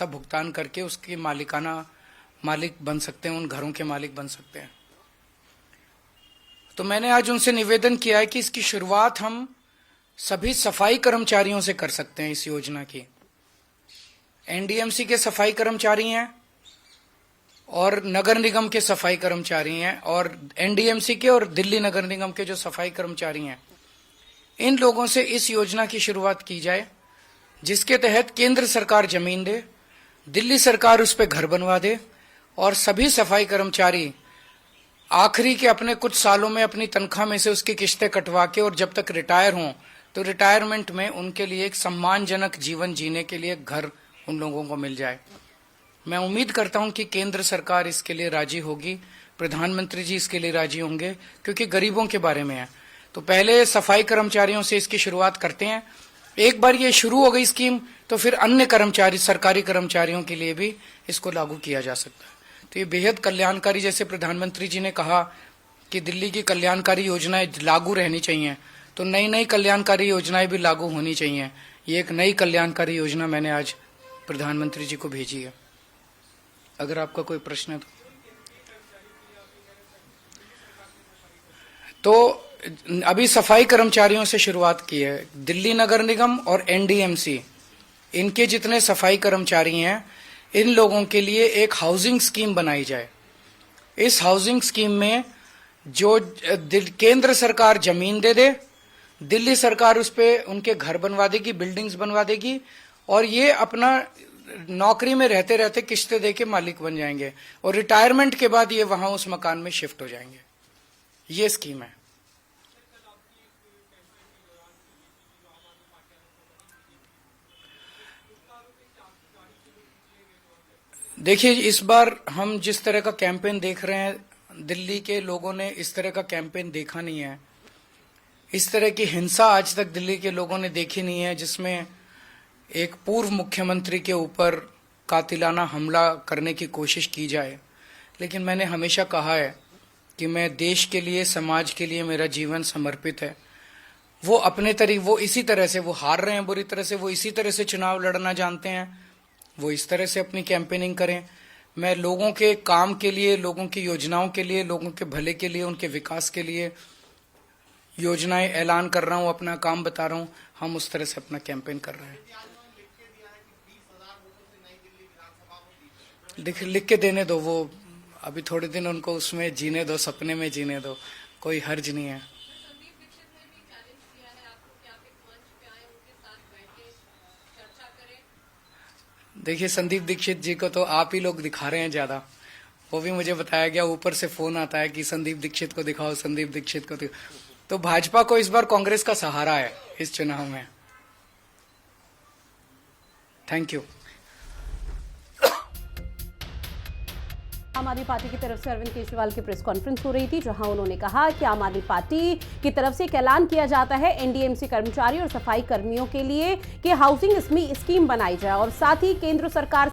पैसा भुगतान करके उसकी मालिक बन सकते हैं, उन घरों के मालिक बन सकते हैं। तो मैंने आज उनसे निवेदन किया है कि इसकी शुरुआत हम सभी सफाई कर्मचारियों से कर सकते हैं। इस योजना की एनडीएमसी के सफाई कर्मचारी हैं और नगर निगम के सफाई कर्मचारी हैं, और एनडीएमसी के और दिल्ली नगर निगम के जो सफाई कर्मचारी हैं, इन लोगों से इस योजना की शुरुआत की जाए, जिसके तहत केंद्र सरकार जमीन दे, दिल्ली सरकार उस पर घर बनवा दे, और सभी सफाई कर्मचारी आखिरी के अपने कुछ सालों में अपनी तनख्वाह में से उसकी किस्तें कटवा के, और जब तक रिटायर हों तो रिटायरमेंट में उनके लिए एक सम्मानजनक जीवन जीने के लिए घर उन लोगों को मिल जाए। मैं उम्मीद करता हूं कि केंद्र सरकार इसके लिए राजी होगी, प्रधानमंत्री जी इसके लिए राजी होंगे, क्योंकि गरीबों के बारे में है। तो पहले सफाई कर्मचारियों से इसकी शुरुआत करते हैं। एक बार ये शुरू हो गई स्कीम तो फिर अन्य कर्मचारी, सरकारी कर्मचारियों के लिए भी इसको लागू किया जा सकता है। तो ये बेहद कल्याणकारी, जैसे प्रधानमंत्री जी ने कहा कि दिल्ली की कल्याणकारी योजनाएं लागू रहनी चाहिए, तो नई नई कल्याणकारी योजनाएं भी लागू होनी चाहिए। ये एक नई कल्याणकारी योजना मैंने आज प्रधानमंत्री जी को भेजी है। अगर आपका कोई प्रश्न है तो अभी सफाई कर्मचारियों से शुरुआत की है। दिल्ली नगर निगम और एनडीएमसी, इनके जितने सफाई कर्मचारी हैं, इन लोगों के लिए एक हाउसिंग स्कीम बनाई जाए। इस हाउसिंग स्कीम में जो केंद्र सरकार जमीन दे दे, दिल्ली सरकार उस पे उनके घर बनवा देगी, बिल्डिंग्स बनवा देगी, और ये अपना नौकरी में रहते रहते किस्तें दे के मालिक बन जाएंगे, और रिटायरमेंट के बाद ये वहां उस मकान में शिफ्ट हो जाएंगे। ये स्कीम है। देखिए, इस बार हम जिस तरह का कैंपेन देख रहे हैं, दिल्ली के लोगों ने इस तरह का कैंपेन देखा नहीं है। इस तरह की हिंसा आज तक दिल्ली के लोगों ने देखी नहीं है, जिसमें एक पूर्व मुख्यमंत्री के ऊपर कातिलाना हमला करने की कोशिश की जाए। लेकिन मैंने हमेशा कहा है कि मैं देश के लिए, समाज के लिए मेरा जीवन समर्पित है। वो अपने वो इसी तरह से, वो हार रहे हैं बुरी तरह से, वो इसी तरह से चुनाव लड़ना जानते हैं, वो इस तरह से अपनी कैंपेनिंग करें। मैं लोगों के काम के लिए, लोगों की योजनाओं के लिए, लोगों के भले के लिए, उनके विकास के लिए योजनाएं ऐलान कर रहा हूं, अपना काम बता रहा हूं। हम उस तरह से अपना कैंपेन कर रहे हैं। लिख के देने दो, वो अभी थोड़े दिन उनको उसमें जीने दो, सपने में जीने दो, कोई हर्ज नहीं है। देखिए, संदीप दीक्षित जी को तो आप ही लोग दिखा रहे हैं ज्यादा। वो भी मुझे बताया गया, ऊपर से फोन आता है कि संदीप दीक्षित को दिखाओ, संदीप दीक्षित को दिखाओ। तो भाजपा को इस बार कांग्रेस का सहारा है इस चुनाव में। Thank you. आम आदमी पार्टी की तरफ से अरविंद केजरीवाल की प्रेस कॉन्फ्रेंस हो रही थी, जहां उन्होंने कहा कि आम आदमी पार्टी की तरफ से एक ऐलान किया जाता है एनडीएमसी कर्मचारी और सफाई कर्मियों के लिए कि हाउसिंग स्कीम बनाई जाए, और साथ ही केंद्र सरकार